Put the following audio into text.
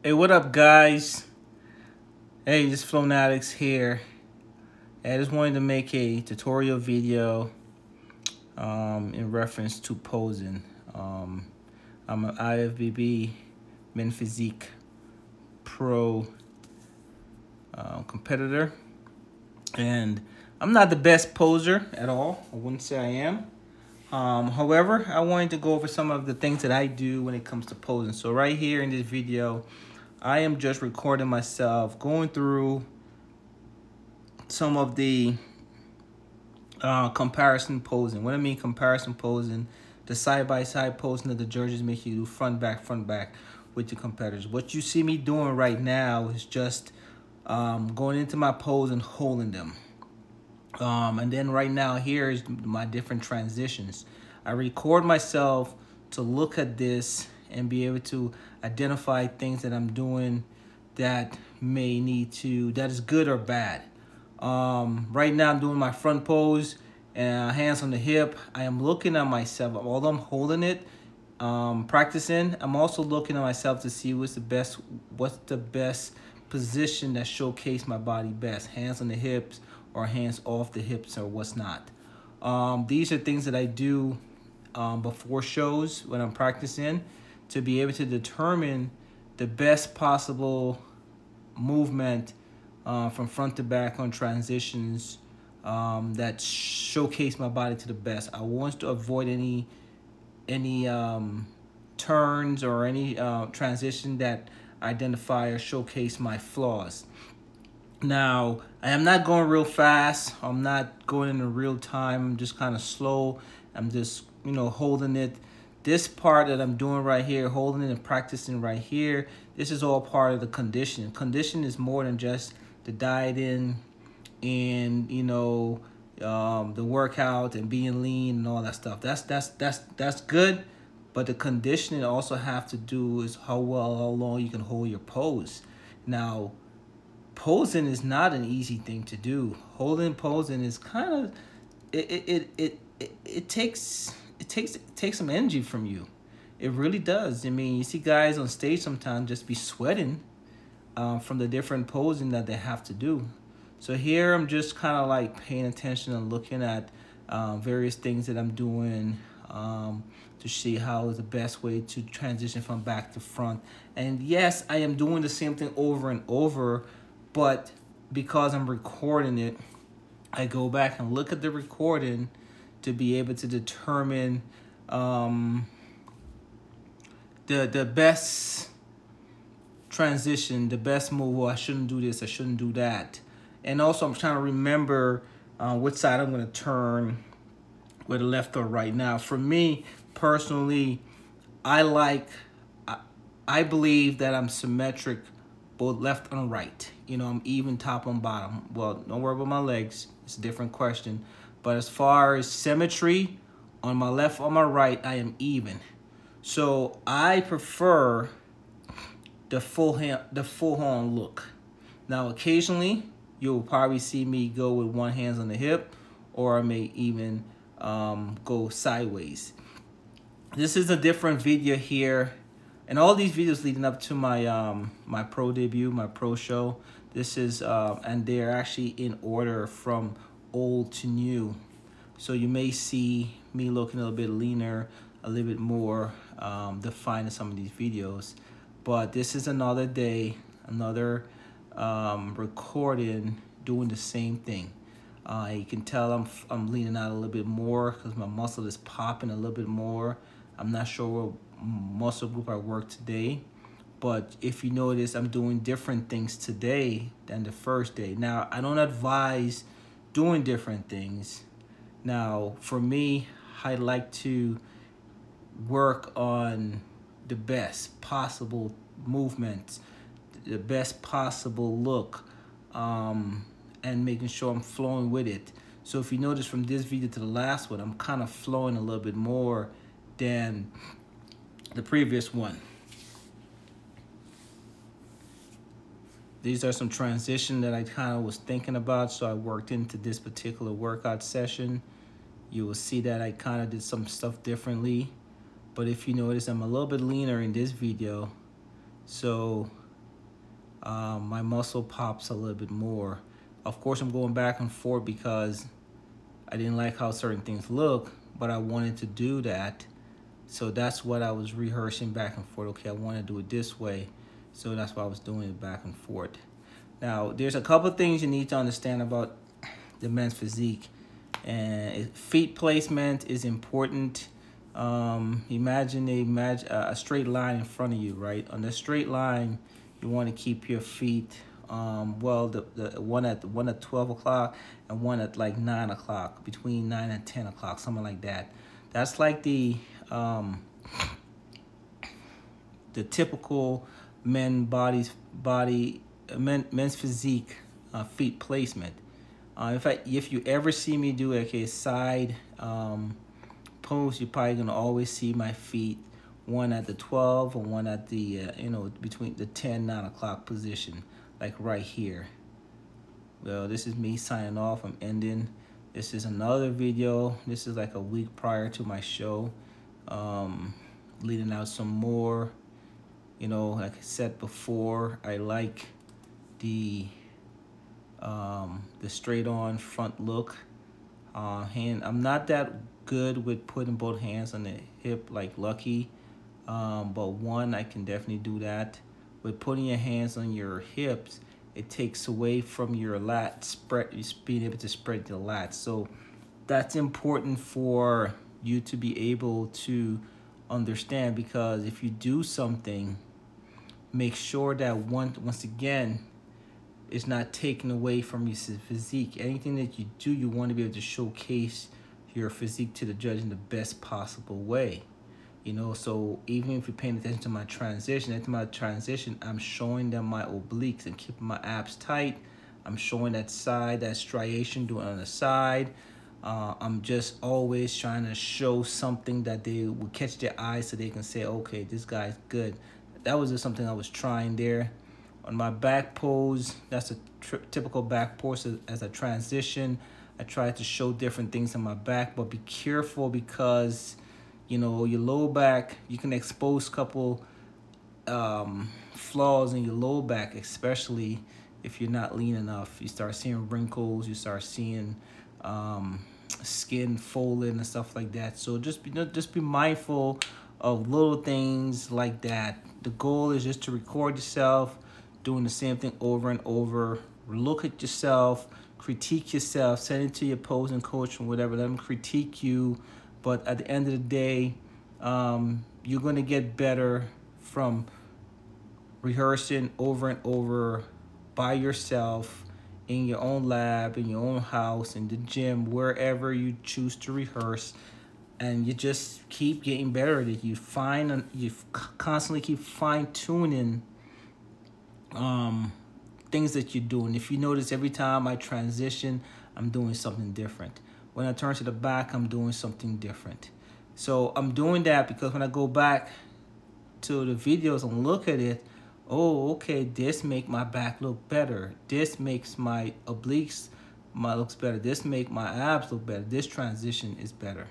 Hey, what up, guys? Hey, this Flownatics here. I just wanted to make a tutorial video in reference to posing. I'm an IFBB Men Physique Pro competitor, and I'm not the best poser at all. I wouldn't say I am. However, I wanted to go over some of the things that I do when it comes to posing. So right here in this video, I am just recording myself going through some of the comparison posing. What I mean comparison posing, the side-by-side posing that the judges make you do front back with your competitors. What you see me doing right now is just going into my pose and holding them. And then right now, here's my different transitions. I record myself to look at this and be able to identify things that I'm doing that may need to, that is good or bad. Right now I'm doing my front pose and hands on the hip. I am looking at myself, although I'm holding it, practicing, I'm also looking at myself to see what's the best position that showcase my body best. Hands on the hips or hands off the hips or what's not. These are things that I do before shows when I'm practicing to be able to determine the best possible movement from front to back on transitions that showcase my body to the best. I want to avoid any turns or any transition that identify or showcase my flaws. Now, I am not going real fast. I'm not going in real time. I'm just kind of slow. I'm just, holding it. This part that I'm doing right here, holding it and practicing right here, this is all part of the conditioning. Conditioning is more than just the dieting and, the workout and being lean and all that stuff. That's good. But the conditioning also have to do is how long you can hold your pose. Now, posing is not an easy thing to do. Posing is kind of it takes some energy from you. It really does. I mean, you see guys on stage sometimes just be sweating from the different posing that they have to do. So here I'm just kind of like paying attention and looking at various things that I'm doing to see how is the best way to transition from back to front. And yes, I am doing the same thing over and over, but because I'm recording it, I go back and look at the recording to be able to determine the best transition, the best move. Well, I shouldn't do this, I shouldn't do that. And also I'm trying to remember which side I'm going to turn, whether left or right. Now, for me personally, I believe that I'm symmetric both left and right. I'm even top and bottom. Well, don't worry about my legs. It's a different question. But as far as symmetry, on my left or my right, I am even. So I prefer the full on look. Now, occasionally, you'll probably see me go with one hand on the hip, or I may even go sideways. This is a different video here. And all these videos leading up to my my pro debut, my pro show, this is and they're actually in order from old to new. So you may see me looking a little bit leaner, a little bit more defined in some of these videos. But this is another day, another recording, doing the same thing. You can tell I'm leaning out a little bit more because my muscle is popping a little bit more. I'm not sure what muscle group I work today, but if you notice, I'm doing different things today than the first day. Now, I don't advise doing different things. Now, for me, I like to work on the best possible movements, the best possible look, and making sure I'm flowing with it. So if you notice from this video to the last one, I'm kind of flowing a little bit more than the previous one. These are some transition that I kind of was thinking about, so I worked into this particular workout session. You will see that I kind of did some stuff differently. But if you notice, I'm a little bit leaner in this video. So my muscle pops a little bit more. Of course, I'm going back and forth because I didn't like how certain things look, but I wanted to do that. So that's what I was rehearsing back and forth. Okay, I want to do it this way. So that's why I was doing it back and forth. Now, there's a couple of things you need to understand about the men's physique. And feet placement is important. Imagine a straight line in front of you, right? On the straight line, you want to keep your feet, well, the one at 12 o'clock and one at like 9 o'clock, between 9 and 10 o'clock, something like that. That's like the typical men's physique feet placement. In fact, if you ever see me do like a side pose, you're probably gonna always see my feet, one at the 12 and one at the between the 10-9 o'clock position, like right here. Well, this is me signing off. I'm ending. This is another video. This is like a week prior to my show, leading out some more. Like I said before, I like the straight on front look. I'm not that good with putting both hands on the hip like Lucky, but one, I can definitely do that. With putting your hands on your hips, it takes away from your lat spread, being able to spread the lats. So that's important for you to be able to understand, because if you do something, make sure that once again, it's not taken away from your physique. Anything that you do, you want to be able to showcase your physique to the judge in the best possible way. So even if you're paying attention to my transition, I'm showing them my obliques and keeping my abs tight. I'm showing that side, that striation doing on the side. I'm just always trying to show something that they will catch their eyes so they can say, okay, this guy's good. That was just something I was trying there. On my back pose, that's a typical back pose as a transition. I try to show different things on my back, but be careful because your low back, you can expose a couple flaws in your low back, especially if you're not lean enough. You start seeing wrinkles, you start seeing skin folding and stuff like that. So just be mindful of little things like that. The goal is just to record yourself doing the same thing over and over. Look at yourself, critique yourself, send it to your posing coach or whatever, let them critique you. But at the end of the day, you're gonna get better from rehearsing over and over by yourself, in your own lab, in your own house, in the gym, wherever you choose to rehearse. And you just keep getting better at it. You constantly keep fine-tuning things that you're doing. If you notice, every time I transition, I'm doing something different. When I turn to the back, I'm doing something different. So I'm doing that because when I go back to the videos and look at it, oh, okay, this make my back look better. This makes my obliques looks better. This make my abs look better. This transition is better.